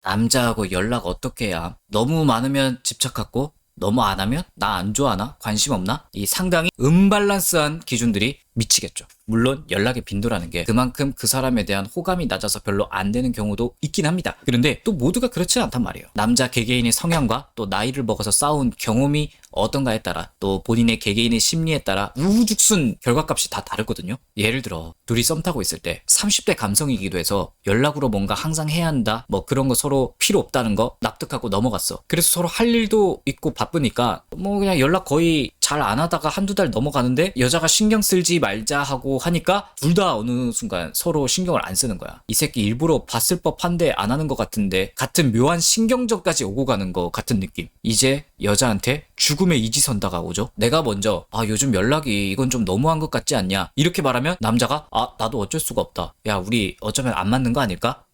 남자하고 연락 어떻게 해야? 너무 많으면 집착하고 너무 안 하면 나 안 좋아하나? 관심 없나? 이 상당히 음밸런스한 기준들이 미치겠죠. 물론 연락의 빈도라는 게 그만큼 그 사람에 대한 호감이 낮아서 별로 안 되는 경우도 있긴 합니다. 그런데 또 모두가 그렇지 않단 말이에요. 남자 개개인의 성향과 또 나이를 먹어서 쌓아온 경험이 어떤가에 따라 또 본인의 개개인의 심리에 따라 우후죽순 결과값이 다 다르거든요. 예를 들어 둘이 썸 타고 있을 때 30대 감성이기도 해서 연락으로 뭔가 항상 해야 한다 뭐 그런 거 서로 필요 없다는 거 납득하고 넘어갔어. 그래서 서로 할 일도 있고 바쁘니까 뭐 그냥 연락 거의 잘 안 하다가 한두 달 넘어가는데 여자가 신경 쓸지 말자 하고 하니까 둘 다 어느 순간 서로 신경을 안 쓰는 거야. 이 새끼 일부러 봤을 법한데 안 하는 것 같은데 같은 묘한 신경전까지 오고 가는 거 같은 느낌. 이제 여자한테 죽음의 이지선다가 오죠. 내가 먼저 요즘 연락이 이건 좀 너무한 것 같지 않냐 이렇게 말하면 남자가 나도 어쩔 수가 없다. 야 우리 어쩌면 안 맞는 거 아닐까?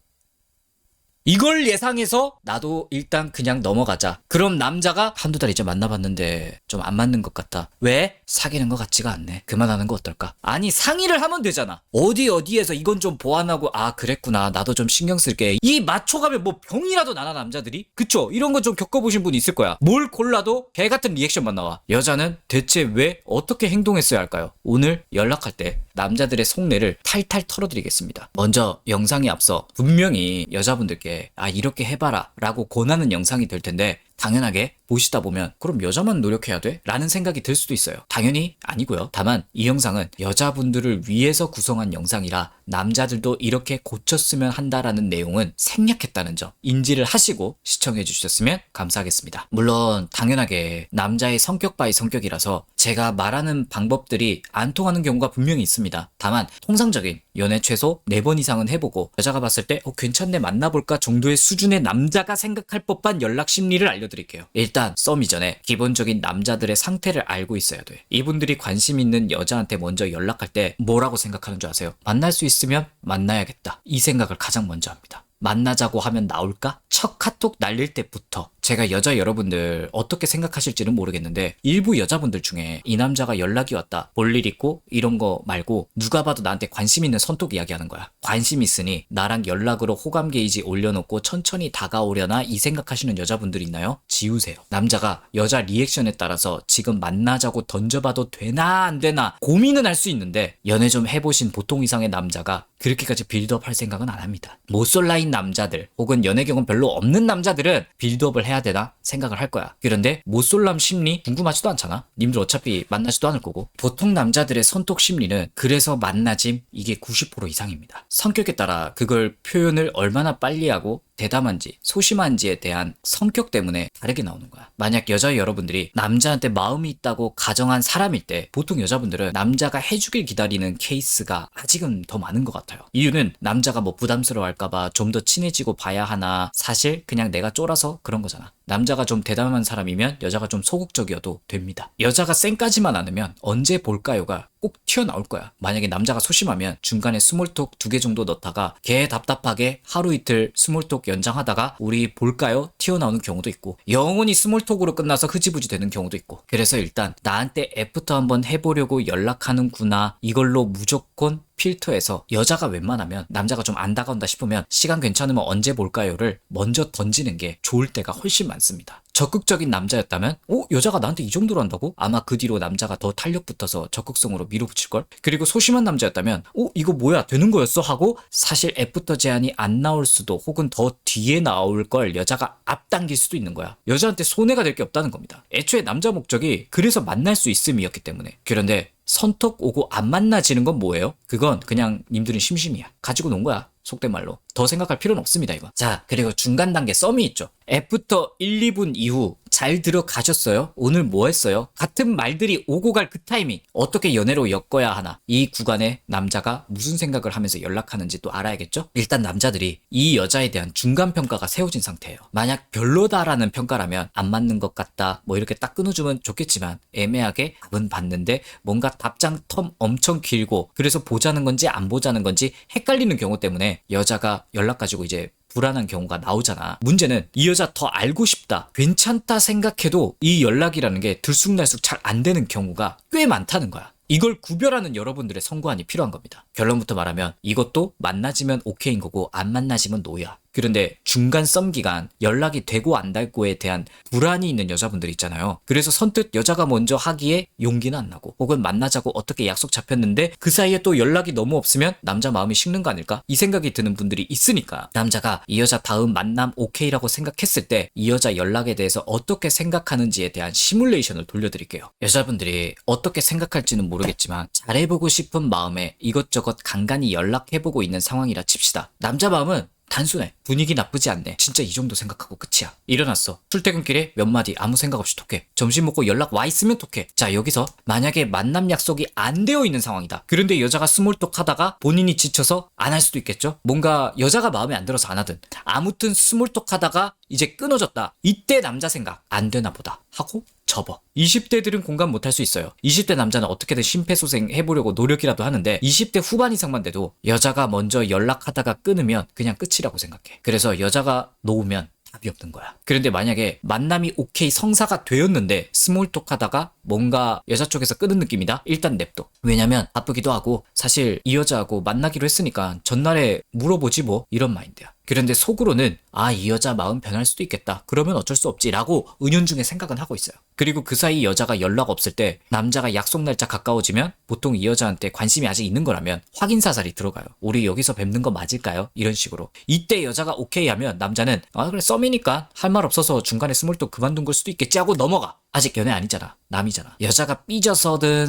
이걸 예상해서 나도 일단 그냥 넘어가자. 그럼 남자가 한두 달 이제 만나봤는데 좀 안 맞는 것 같다. 왜? 사귀는 것 같지가 않네. 그만하는 거 어떨까? 아니 상의를 하면 되잖아. 어디에서 이건 좀 보완하고 그랬구나. 나도 좀 신경 쓸게. 이 맞춰가면 뭐 병이라도 나나 남자들이? 그쵸? 이런 거 좀 겪어보신 분 있을 거야. 뭘 골라도 개같은 리액션만 나와. 여자는 대체 왜 어떻게 행동했어야 할까요? 오늘 연락할 때 남자들의 속내를 탈탈 털어드리겠습니다. 먼저 영상에 앞서 분명히 여자분들께 이렇게 해봐라 라고 권하는 영상이 될 텐데 당연하게 보시다 보면 그럼 여자만 노력해야 돼? 라는 생각이 들 수도 있어요. 당연히 아니고요. 다만 이 영상은 여자분들을 위해서 구성한 영상이라 남자들도 이렇게 고쳤으면 한다라는 내용은 생략했다는 점 인지를 하시고 시청해 주셨으면 감사하겠습니다. 물론 당연하게 남자의 성격 바이 성격이라서 제가 말하는 방법들이 안 통하는 경우가 분명히 있습니다. 다만 통상적인 연애 최소 4번 이상은 해보고 여자가 봤을 때 괜찮네 만나볼까 정도의 수준의 남자가 생각할 법한 연락 심리를 알려드릴게요. 일단 썸 이전에 기본적인 남자들의 상태를 알고 있어야 돼. 이분들이 관심 있는 여자한테 먼저 연락할 때 뭐라고 생각하는 줄 아세요? 만날 수 있으면 만나야겠다. 이 생각을 가장 먼저 합니다. 만나자고 하면 나올까? 첫 카톡 날릴 때부터 제가 여자 여러분들 어떻게 생각하실지는 모르겠는데 일부 여자분들 중에 이 남자가 연락이 왔다 볼 일 있고 이런 거 말고 누가 봐도 나한테 관심 있는 선톡 이야기하는 거야. 관심 있으니 나랑 연락으로 호감 게이지 올려놓고 천천히 다가오려나 이 생각하시는 여자분들 있나요? 지우세요. 남자가 여자 리액션에 따라서 지금 만나자고 던져봐도 되나 안 되나 고민은 할 수 있는데 연애 좀 해보신 보통 이상의 남자가 그렇게까지 빌드업 할 생각은 안 합니다. 모쏠라인 남자들 혹은 연애 경험 별로 없는 남자들은 빌드업을 해야 되나 생각을 할 거야. 그런데 모쏠남 심리 궁금하지도 않잖아. 님들 어차피 만나지도 않을 거고. 보통 남자들의 선톡 심리는 그래서 만나짐 이게 90% 이상입니다. 성격에 따라 그걸 표현을 얼마나 빨리 하고 대담한지 소심한지에 대한 성격 때문에 다르게 나오는 거야. 만약 여자 여러분들이 남자한테 마음이 있다고 가정한 사람일 때 보통 여자분들은 남자가 해주길 기다리는 케이스가 아직은 더 많은 것 같아요. 이유는 남자가 뭐 부담스러워할까봐 좀 더 친해지고 봐야 하나 사실 그냥 내가 쫄아서 그런 거잖아. 남자가 좀 대담한 사람이면 여자가 좀 소극적이어도 됩니다. 여자가 쌩까지만 않으면 언제 볼까요가 꼭 튀어나올 거야. 만약에 남자가 소심하면 중간에 스몰톡 2개 정도 넣다가 걔 답답하게 하루 이틀 스몰톡 연장하다가 우리 볼까요? 튀어나오는 경우도 있고 영원히 스몰톡으로 끝나서 흐지부지 되는 경우도 있고 그래서 일단 나한테 애프터 한번 해보려고 연락하는구나 이걸로 무조건 필터에서 여자가 웬만하면 남자가 좀 안 다가온다 싶으면 시간 괜찮으면 언제 볼까요를 먼저 던지는 게 좋을 때가 훨씬 많습니다. 적극적인 남자였다면 여자가 나한테 이 정도로 한다고? 아마 그 뒤로 남자가 더 탄력 붙어서 적극성으로 밀어붙일걸? 그리고 소심한 남자였다면 이거 뭐야 되는 거였어? 하고 사실 애프터 제안이 안 나올 수도 혹은 더 뒤에 나올 걸 여자가 앞당길 수도 있는 거야. 여자한테 손해가 될 게 없다는 겁니다. 애초에 남자 목적이 그래서 만날 수 있음이었기 때문에. 그런데 선톡 오고 안 만나지는 건 뭐예요? 그건 그냥 님들은 심심이야. 가지고 논 거야. 속된 말로. 더 생각할 필요는 없습니다, 이거. 자, 그리고 중간 단계 썸이 있죠. 애프터 1, 2분 이후 잘 들어가셨어요? 오늘 뭐 했어요? 같은 말들이 오고 갈 그 타이밍 어떻게 연애로 엮어야 하나 이 구간에 남자가 무슨 생각을 하면서 연락하는지 또 알아야겠죠? 일단 남자들이 이 여자에 대한 중간평가가 세워진 상태예요. 만약 별로다라는 평가라면 안 맞는 것 같다 뭐 이렇게 딱 끊어주면 좋겠지만 애매하게 답은 봤는데 뭔가 답장 텀 엄청 길고 그래서 보자는 건지 안 보자는 건지 헷갈리는 경우 때문에 여자가 연락 가지고 이제 불안한 경우가 나오잖아. 문제는 이 여자 더 알고 싶다, 괜찮다 생각해도 이 연락이라는 게 들쑥날쑥 잘 안 되는 경우가 꽤 많다는 거야. 이걸 구별하는 여러분들의 선구안이 필요한 겁니다. 결론부터 말하면 이것도 만나지면 오케이인 거고 안 만나지면 노야. 그런데 중간 썸 기간 연락이 되고 안 되고에 대한 불안이 있는 여자분들 있잖아요. 그래서 선뜻 여자가 먼저 하기에 용기는 안 나고, 혹은 만나자고 어떻게 약속 잡혔는데 그 사이에 또 연락이 너무 없으면 남자 마음이 식는 거 아닐까? 이 생각이 드는 분들이 있으니까 남자가 이 여자 다음 만남 오케이라고 생각했을 때 이 여자 연락에 대해서 어떻게 생각하는지에 대한 시뮬레이션을 돌려드릴게요. 여자분들이 어떻게 생각할지는 모르겠지만 잘해보고 싶은 마음에 이것저것 간간히 연락해보고 있는 상황이라 칩시다. 남자 마음은 단순해. 분위기 나쁘지 않네. 진짜 이 정도 생각하고 끝이야. 일어났어. 출퇴근길에 몇 마디 아무 생각 없이 톡해. 점심 먹고 연락 와 있으면 톡해. 자, 여기서 만약에 만남 약속이 안 되어 있는 상황이다. 그런데 여자가 스몰톡 하다가 본인이 지쳐서 안 할 수도 있겠죠? 뭔가 여자가 마음에 안 들어서 안 하든. 아무튼 스몰톡 하다가 이제 끊어졌다. 이때 남자 생각 안 되나 보다 하고 접어. 20대들은 공감 못할 수 있어요. 20대 남자는 어떻게든 심폐소생 해보려고 노력이라도 하는데 20대 후반 이상만 돼도 여자가 먼저 연락하다가 끊으면 그냥 끝이라고 생각해. 그래서 여자가 놓으면 답이 없는 거야. 그런데 만약에 만남이 오케이 성사가 되었는데 스몰톡 하다가 뭔가 여자 쪽에서 끄는 느낌이다? 일단 냅둬. 왜냐면 바쁘기도 하고 사실 이 여자하고 만나기로 했으니까 전날에 물어보지 뭐, 이런 마인드야. 그런데 속으로는 이 여자 마음 변할 수도 있겠다. 그러면 어쩔 수 없지 라고 은연중에 생각은 하고 있어요. 그리고 그 사이 여자가 연락 없을 때 남자가 약속 날짜 가까워지면 보통 이 여자한테 관심이 아직 있는 거라면 확인 사살이 들어가요. 우리 여기서 뵙는 거 맞을까요? 이런 식으로. 이때 여자가 오케이 하면 남자는 그래 썸이니까 할 말 없어서 중간에 스몰톡 그만둔 걸 수도 있겠지 하고 넘어가. 아직 연애 아니잖아. 남이잖아. 여자가 삐져서든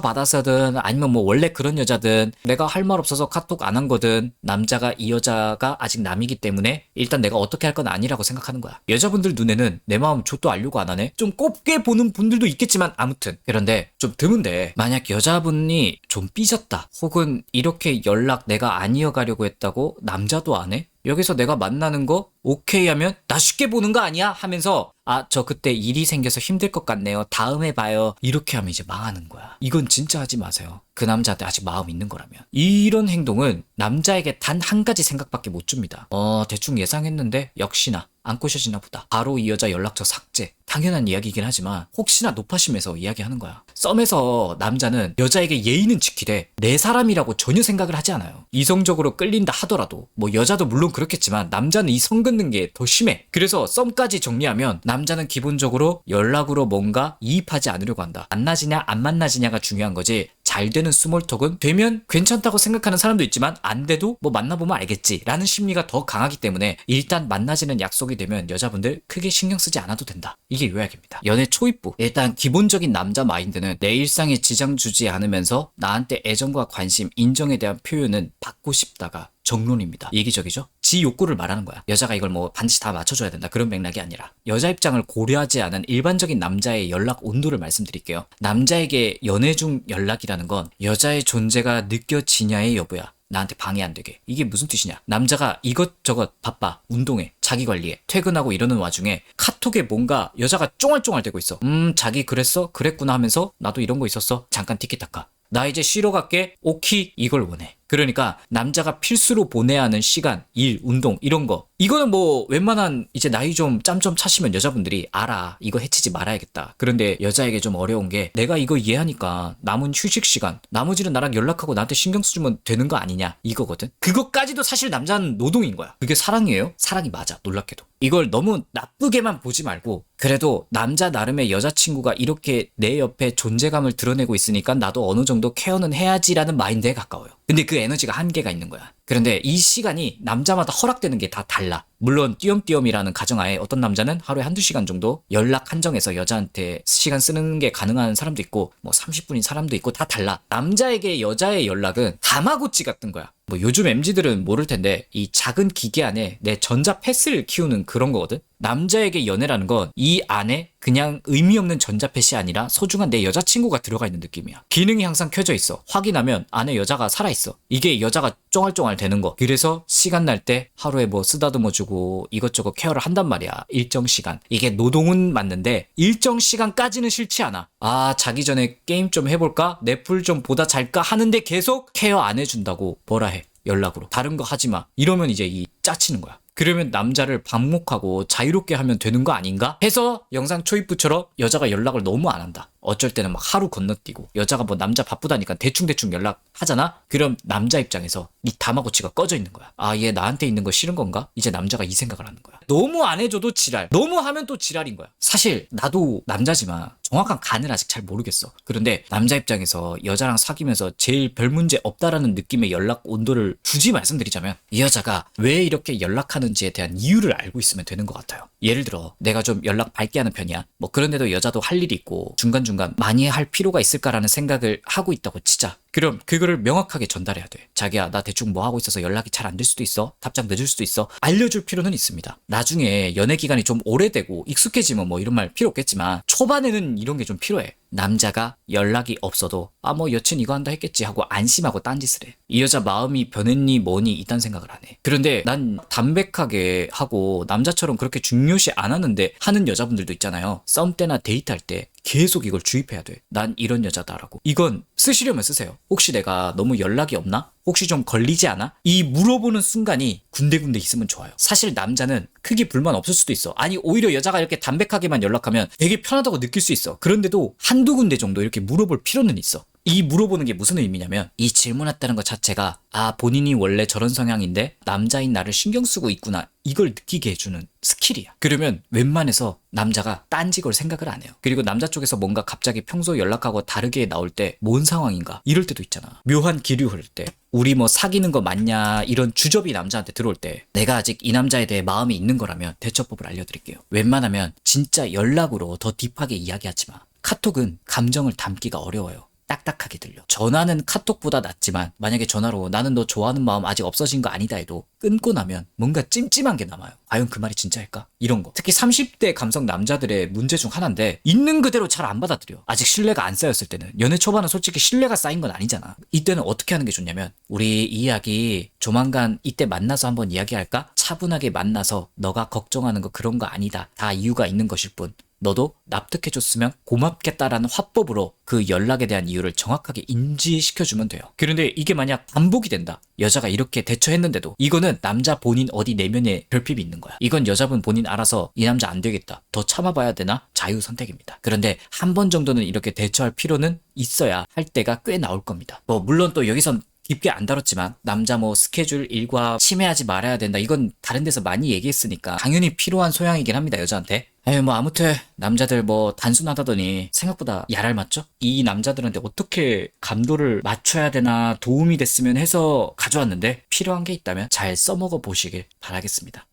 상처받아서든 아니면 뭐 원래 그런 여자든 내가 할 말 없어서 카톡 안 한 거든 남자가 이 여자가 아직 남이기 때문에 일단 내가 어떻게 할 건 아니라고 생각하는 거야. 여자분들 눈에는 내 마음 좆도 알려고 안 하네? 좀 곱게 보는 분들도 있겠지만 아무튼. 그런데 좀 드문데 만약 여자분이 좀 삐졌다. 혹은 이렇게 연락 내가 안 이어가려고 했다고 남자도 안 해? 여기서 내가 만나는 거 오케이 하면 나 쉽게 보는 거 아니야? 하면서 저 그때 일이 생겨서 힘들 것 같네요. 다음에 봐요. 이렇게 하면 이제 망하는 거야. 이건 진짜 하지 마세요. 그 남자한테 아직 마음 있는 거라면. 이런 행동은 남자에게 단 한 가지 생각밖에 못 줍니다. 대충 예상했는데 역시나 안 꼬셔지나 보다. 바로 이 여자 연락처 삭제. 당연한 이야기이긴 하지만 혹시나 높아심에서 이야기하는 거야. 썸에서 남자는 여자에게 예의는 지키되 내 사람이라고 전혀 생각을 하지 않아요. 이성적으로 끌린다 하더라도 뭐 여자도 물론 그렇겠지만 남자는 이 성 긋는 게 더 심해. 그래서 썸까지 정리하면 남자는 기본적으로 연락으로 뭔가 이입하지 않으려고 한다. 만나지냐 안 만나지냐가 중요한 거지. 잘 되는 스몰톡은 되면 괜찮다고 생각하는 사람도 있지만 안 돼도 뭐 만나보면 알겠지 라는 심리가 더 강하기 때문에 일단 만나지는 약속이 되면 여자분들 크게 신경 쓰지 않아도 된다. 이게 요약입니다. 연애 초입부. 일단 기본적인 남자 마인드는 내 일상에 지장 주지 않으면서 나한테 애정과 관심, 인정에 대한 표현은 받고 싶다가 정론입니다. 이기적이죠? 지 욕구를 말하는 거야. 여자가 이걸 뭐 반드시 다 맞춰줘야 된다. 그런 맥락이 아니라 여자 입장을 고려하지 않은 일반적인 남자의 연락 온도를 말씀드릴게요. 남자에게 연애 중 연락이라는 건 여자의 존재가 느껴지냐의 여부야. 나한테 방해 안 되게. 이게 무슨 뜻이냐? 남자가 이것저것 바빠. 운동해. 자기 관리해. 퇴근하고 이러는 와중에 카톡에 뭔가 여자가 쫑알쫑알 대고 있어. 자기 그랬어? 그랬구나 하면서 나도 이런 거 있었어. 잠깐 티키타카. 나 이제 쉬러 갈게. 오키. 이걸 원해. 그러니까 남자가 필수로 보내야 하는 시간, 일, 운동 이런 거 이거는 뭐 웬만한 이제 나이 좀 짬 좀 차시면 여자분들이 알아. 이거 해치지 말아야겠다. 그런데 여자에게 좀 어려운 게 내가 이거 이해하니까 남은 휴식 시간 나머지는 나랑 연락하고 나한테 신경 써주면 되는 거 아니냐 이거거든. 그것까지도 사실 남자는 노동인 거야. 그게 사랑이에요? 사랑이 맞아. 놀랍게도. 이걸 너무 나쁘게만 보지 말고 그래도 남자 나름의 여자친구가 이렇게 내 옆에 존재감을 드러내고 있으니까 나도 어느 정도 케어는 해야지라는 마인드에 가까워요. 근데 그 에너지가 한계가 있는 거야. 그런데 이 시간이 남자마다 허락되는 게 다 달라. 물론 띄엄띄엄이라는 가정하에 어떤 남자는 하루에 한두 시간 정도 연락 한정해서 여자한테 시간 쓰는 게 가능한 사람도 있고 뭐 30분인 사람도 있고 다 달라. 남자에게 여자의 연락은 다마고치 같은 거야. 뭐 요즘 MZ들은 모를 텐데 이 작은 기계 안에 내 전자 패스를 키우는 그런 거거든. 남자에게 연애라는 건 이 안에 그냥 의미 없는 전자펫이 아니라 소중한 내 여자친구가 들어가 있는 느낌이야. 기능이 항상 켜져 있어. 확인하면 안에 여자가 살아있어. 이게 여자가 쫑알쫑알 되는 거. 그래서 시간 날 때 하루에 뭐 쓰다듬어 주고 이것저것 케어를 한단 말이야. 일정 시간. 이게 노동은 맞는데 일정 시간까지는 싫지 않아. 자기 전에 게임 좀 해볼까? 넷플 좀 보다 잘까? 하는데 계속 케어 안 해준다고 뭐라 해. 연락으로. 다른 거 하지 마. 이러면 이제 이 짜치는 거야. 그러면 남자를 방목하고 자유롭게 하면 되는 거 아닌가? 해서 영상 초입부처럼 여자가 연락을 너무 안 한다. 어쩔 때는 막 하루 건너뛰고 여자가 뭐 남자 바쁘다니까 대충대충 연락하잖아? 그럼 남자 입장에서 이 다마고치가 꺼져 있는 거야. 아, 얘 나한테 있는 거 싫은 건가? 이제 남자가 이 생각을 하는 거야. 너무 안 해줘도 지랄. 너무 하면 또 지랄인 거야. 사실 나도 남자지만 정확한 간을 아직 잘 모르겠어. 그런데 남자 입장에서 여자랑 사귀면서 제일 별 문제 없다라는 느낌의 연락 온도를 굳이 말씀드리자면 이 여자가 왜 이렇게 연락하는지에 대한 이유를 알고 있으면 되는 것 같아요. 예를 들어 내가 좀 연락 밝게 하는 편이야. 뭐 그런데도 여자도 할 일이 있고 중간중간 많이 할 필요가 있을까라는 생각을 하고 있다고 치자. 그럼 그거를 명확하게 전달해야 돼. 자기야, 나 대충 뭐 하고 있어서 연락이 잘 안 될 수도 있어. 답장 늦을 수도 있어. 알려줄 필요는 있습니다. 나중에 연애 기간이 좀 오래되고 익숙해지면 뭐 이런 말 필요 없겠지만 초반에는 이런 게 좀 필요해. 남자가 연락이 없어도 아 뭐 여친 이거 한다 했겠지 하고 안심하고 딴짓을 해. 이 여자 마음이 변했니 뭐니 이딴 생각을 안 해. 그런데 난 담백하게 하고 남자처럼 그렇게 중요시 안 하는데 하는 여자분들도 있잖아요. 썸 때나 데이트할 때 계속 이걸 주입해야 돼. 난 이런 여자다라고. 이건 쓰시려면 쓰세요. 혹시 내가 너무 연락이 없나? 혹시 좀 걸리지 않아? 이 물어보는 순간이 군데군데 있으면 좋아요. 사실 남자는 크게 불만 없을 수도 있어. 아니 오히려 여자가 이렇게 담백하게만 연락하면 되게 편하다고 느낄 수 있어. 그런데도 한두 군데 정도 이렇게 물어볼 필요는 있어. 이 물어보는 게 무슨 의미냐면 이 질문했다는 것 자체가 아 본인이 원래 저런 성향인데 남자인 나를 신경 쓰고 있구나 이걸 느끼게 해주는 스킬이야. 그러면 웬만해서 남자가 딴지 걸 생각을 안 해요. 그리고 남자 쪽에서 뭔가 갑자기 평소 연락하고 다르게 나올 때 뭔 상황인가 이럴 때도 있잖아. 묘한 기류 흐를 때 우리 뭐 사귀는 거 맞냐 이런 주접이 남자한테 들어올 때 내가 아직 이 남자에 대해 마음이 있는 거라면 대처법을 알려드릴게요. 웬만하면 진짜 연락으로 더 딥하게 이야기하지 마. 카톡은 감정을 담기가 어려워요. 딱딱하게 들려. 전화는 카톡보다 낫지만 만약에 전화로 나는 너 좋아하는 마음 아직 없어진 거 아니다 해도 끊고 나면 뭔가 찜찜한 게 남아요. 과연 그 말이 진짜일까? 이런 거. 특히 30대 감성 남자들의 문제 중 하나인데 있는 그대로 잘 안 받아들여. 아직 신뢰가 안 쌓였을 때는. 연애 초반은 솔직히 신뢰가 쌓인 건 아니잖아. 이때는 어떻게 하는 게 좋냐면 우리 이 이야기 조만간 이때 만나서 한번 이야기할까? 차분하게 만나서 너가 걱정하는 거 그런 거 아니다. 다 이유가 있는 것일 뿐. 너도 납득해줬으면 고맙겠다라는 화법으로 그 연락에 대한 이유를 정확하게 인지시켜주면 돼요. 그런데 이게 만약 반복이 된다. 여자가 이렇게 대처했는데도 이거는 남자 본인 어디 내면에 결핍이 있는 거야. 이건 여자분 본인 알아서 이 남자 안 되겠다. 더 참아봐야 되나? 자유 선택입니다. 그런데 한 번 정도는 이렇게 대처할 필요는 있어야 할 때가 꽤 나올 겁니다. 뭐 물론 또 여기선 깊게 안 다뤘지만 남자 뭐 스케줄 일과 침해하지 말아야 된다. 이건 다른 데서 많이 얘기했으니까 당연히 필요한 소양이긴 합니다. 여자한테. 에휴 뭐 아무튼 남자들 뭐 단순하다더니 생각보다 야랄 맞죠? 이 남자들한테 어떻게 감도를 맞춰야 되나 도움이 됐으면 해서 가져왔는데 필요한 게 있다면 잘 써먹어 보시길 바라겠습니다.